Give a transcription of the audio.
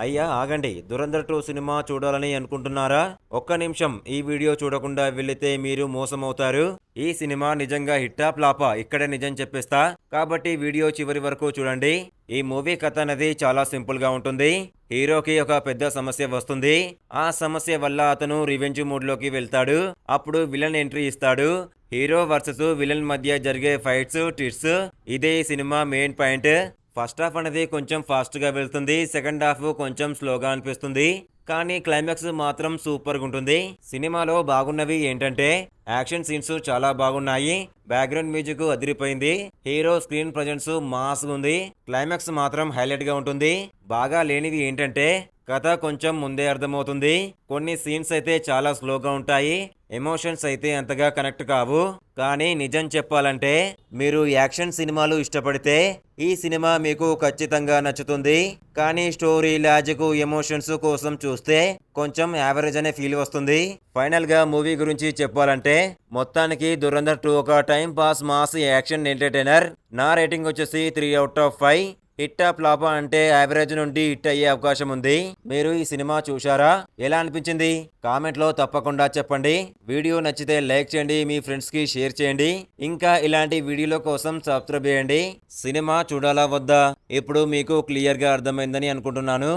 అయ్యా ఆగండి. 'ధురంధర్ 2' సినిమా చూడాలని అనుకుంటున్నారా? ఒక్క నిమిషం ఈ వీడియో చూడకుండా వెళితే మీరు మోసమవుతారు. ఈ సినిమా నిజంగా హిట్టా ఫ్లాపా ఇక్కడే నిజం చెప్పేస్తా. కాబట్టి వీడియో చివరి వరకు చూడండి. ఈ మూవీ కథ అనేది చాలా సింపుల్ గా ఉంటుంది. హీరోకి ఒక పెద్ద సమస్య వస్తుంది. ఆ సమస్య వల్ల అతను రివెంజ్ మూడ్ లోకి వెళ్తాడు. అప్పుడు విలన్ ఎంట్రీ ఇస్తాడు. హీరో వర్సెస్ విలన్ మధ్య జరిగే ఫైట్స్, ట్విస్ట్స్ ఇదే ఈ cinema main point. First half అనేది కొంచెం ఫాస్ట్ గా వెళ్తుంది. సెకండ్ హాఫ్ కొంచెం స్లోగా అనిపిస్తుంది. కానీ క్లైమాక్స్ మాత్రం సూపర్ గా ఉంటుంది. సినిమాలో బాగున్నవి ఏంటంటే యాక్షన్ సీన్స్ చాలా బాగున్నాయి. బ్యాక్గ్రౌండ్ మ్యూజిక్ అదిరిపోయింది. హీరో స్క్రీన్ ప్రజెన్స్ మాస్ ఉంది. క్లైమాక్స్ మాత్రం హైలైట్ గా ఉంటుంది. బాగా లేనివి ఏంటంటే కథ కొంచెం ముందే అర్థమవుతుంది. కొన్ని సీన్స్ అయితే చాలా స్లోగా ఉంటాయి. ఎమోషన్స్ అయితే అంతగా కనెక్ట్ కావు. కానీ నిజం చెప్పాలంటే మీరు యాక్షన్ సినిమాలు ఇష్టపడితే ఈ సినిమా మీకు ఖచ్చితంగా నచ్చుతుంది. కానీ స్టోరీ, లాజిక్, ఎమోషన్స్ కోసం చూస్తే కొంచెం యావరేజ్ అనే ఫీల్ వస్తుంది. ఫైనల్ గా మూవీ గురించి చెప్పాలంటే మొత్తానికి 'ధురంధర్ 2' ఒక time pass mass action entertainer. నా రేటింగ్ వచ్చేసి 3/5. హిట్టా ఫ్లాపా అంటే యావరేజ్ నుండి హిట్ అయ్యే అవకాశం ఉంది. మీరు ఈ సినిమా చూశారా? ఎలా అనిపించింది? కామెంట్ లో తప్పకుండా చెప్పండి. వీడియో నచ్చితే లైక్ చేయండి, మీ ఫ్రెండ్స్ కి షేర్ చేయండి. ఇంకా ఇలాంటి వీడియోల కోసం సబ్స్క్రైబ్ చేయండి. సినిమా చూడాలా వద్దా ఇప్పుడు మీకు క్లియర్ గా అర్థమైందని అనుకుంటున్నాను.